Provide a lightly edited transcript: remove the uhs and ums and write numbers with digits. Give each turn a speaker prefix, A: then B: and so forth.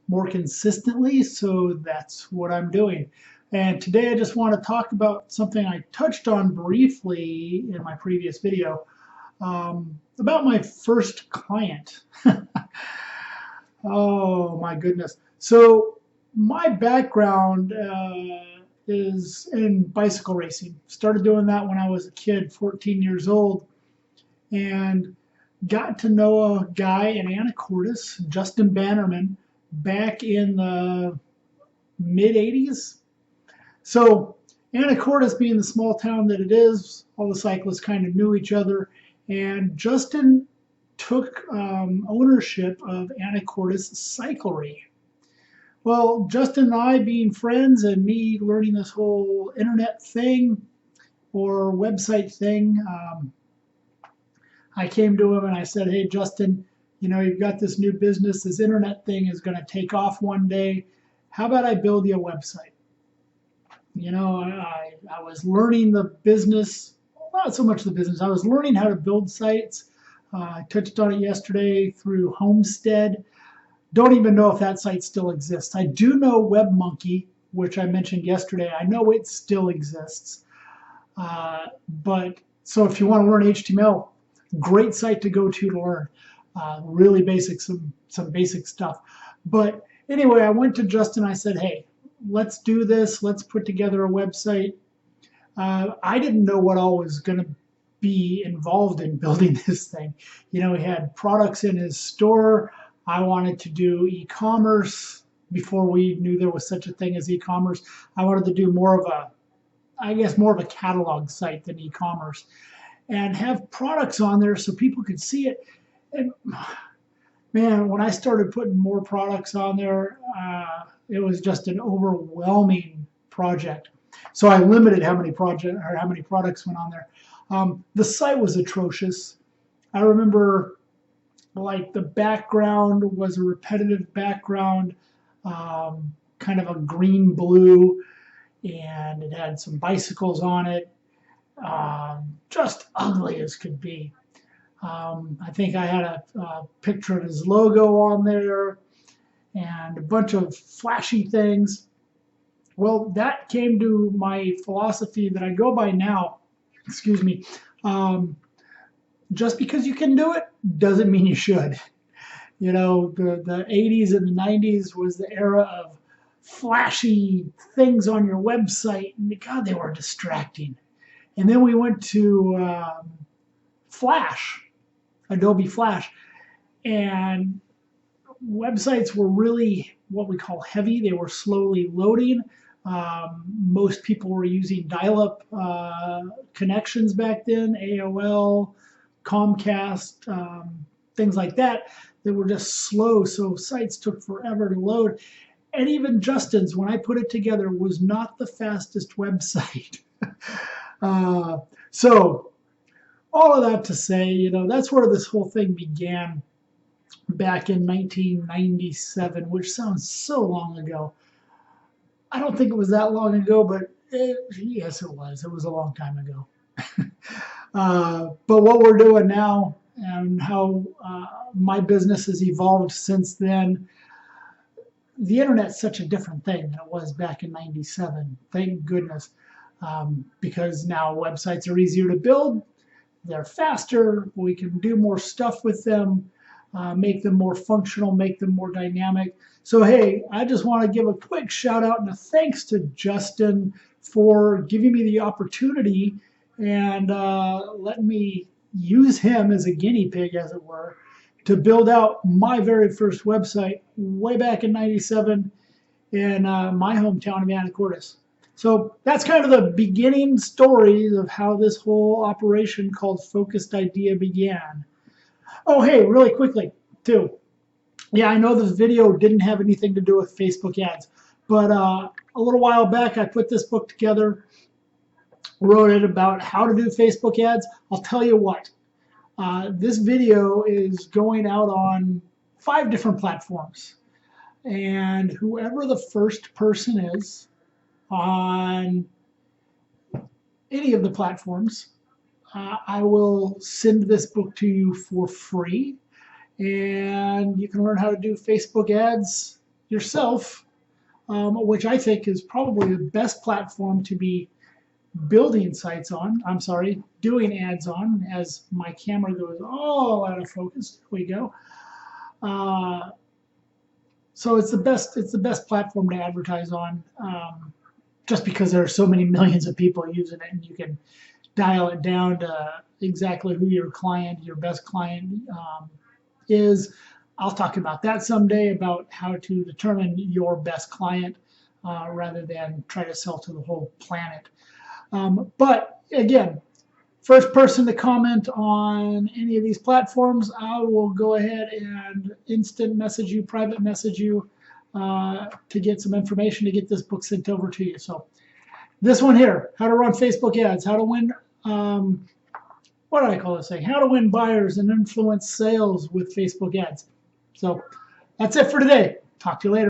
A: more consistently, so that's what I'm doing. And today I just want to talk about something I touched on briefly in my previous video about my first client. Oh my goodness. So my background is in bicycle racing. Started doing that when I was a kid, 14 years old, and got to know a guy in Anacortes, Justin Bannerman, back in the mid 80s. So Anacortes being the small town that it is, all the cyclists kind of knew each other, and Justin took ownership of Anacortes Cyclery. Well, Justin and I being friends and me learning this whole internet thing or website thing, I came to him and I said, "Hey, Justin, you've got this new business. This internet thing is going to take off one day. How about I build you a website?" I was learning the business, not so much the business, I was learning how to build sites. I touched on it yesterday through Homestead. Don't even know if that site still exists. I do know WebMonkey, which I mentioned yesterday. I know it still exists. But so if you want to learn HTML, great site to go to learn. Really basic, some basic stuff. But anyway, I went to Justin. I said, "Hey, let's do this. Let's put together a website." I didn't know what all was going to be involved in building this thing. He had products in his store. I wanted to do e-commerce before we knew there was such a thing as e-commerce. I wanted to do more of a catalog site than e-commerce, and have products on there so people could see it. And man, when I started putting more products on there, it was just an overwhelming project. So I limited how many products went on there. The site was atrocious. I remember, like, the background was a repetitive background, kind of a green blue, and it had some bicycles on it, just ugly as could be. I think I had a picture of his logo on there and a bunch of flashy things. Well, that came to my philosophy that I go by now. Excuse me. Just because you can do it doesn't mean you should. The 80s and the 90s was the era of flashy things on your website, and God, they were distracting. And then we went to Flash, Adobe Flash, and websites were really what we call heavy. They were slowly loading. Most people were using dial-up connections back then, AOL, Comcast, things like that. They were just slow, so sites took forever to load. And even Justin's, when I put it together, was not the fastest website. So all of that to say, that's where this whole thing began back in 1997, which sounds so long ago. I don't think it was that long ago, but yes, it was. It was a long time ago. But what we're doing now and how my business has evolved since then, the internet's such a different thing than it was back in 97. Thank goodness. Because now websites are easier to build, they're faster, we can do more stuff with them, make them more functional, make them more dynamic. So hey, I just want to give a quick shout out and a thanks to Justin for giving me the opportunity and letting me use him as a guinea pig, as it were, to build out my very first website way back in 97 in my hometown of Anacortes. So that's kind of the beginning stories of how this whole operation called Focused Idea began. Oh, hey, really quickly, too. Yeah, I know this video didn't have anything to do with Facebook ads, but a little while back I put this book together, wrote it about how to do Facebook ads. I'll tell you what, this video is going out on 5 different platforms. And whoever the first person is on any of the platforms, I will send this book to you for free. And you can learn how to do Facebook ads yourself, which I think is probably the best platform to be building sites on. I'm sorry, doing ads on, as my camera goes all out of focus. Here we go. So it's the best platform to advertise on, just because there are so many millions of people using it, and you can dial it down to exactly who your client, your best client, is. I'll talk about that someday, about how to determine your best client, rather than try to sell to the whole planet. But again, first person to comment on any of these platforms, I will go ahead and instant message you, private message you, to get some information to get this book sent over to you. So this one here, how to run Facebook ads, how to win, what did I call this thing? How to win buyers and influence sales with Facebook ads. So that's it for today. Talk to you later.